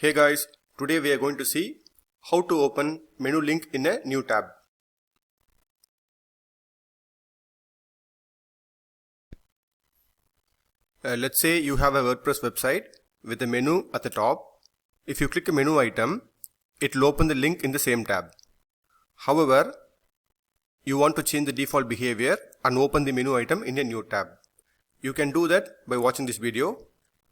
Hey guys, today we are going to see how to open menu link in a new tab. Let's say you have a WordPress website with a menu at the top. If you click a menu item, it will open the link in the same tab. However, you want to change the default behavior and open the menu item in a new tab. You can do that by watching this video.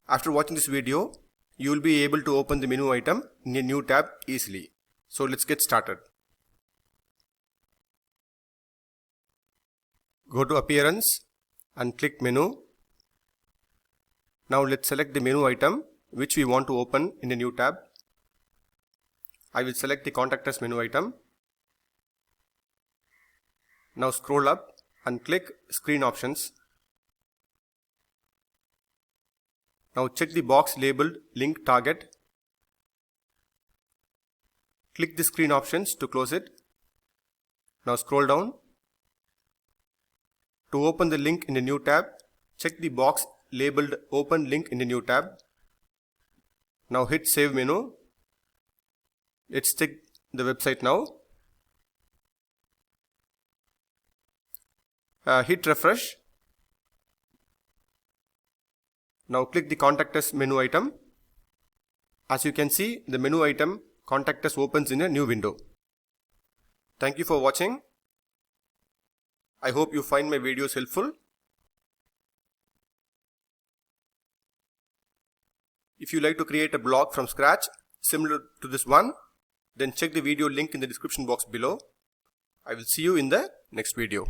After watching this video, you will be able to open the menu item in a new tab easily. So let's get started. Go to Appearance and click Menu. Now let's select the menu item which we want to open in a new tab. I will select the Contact Us menu item. Now scroll up and click Screen Options. Now check the box labeled Link Target. Click the screen options to close it. Now scroll down. To open the link in a new tab, check the box labeled Open Link in a new tab. Now hit Save Menu. Let's check the website now. Hit Refresh. Now click the Contact Us menu item. As you can see, the menu item Contact Us opens in a new window. Thank you for watching. I hope you find my videos helpful. If you like to create a blog from scratch similar to this one, then check the video link in the description box below. I will see you in the next video.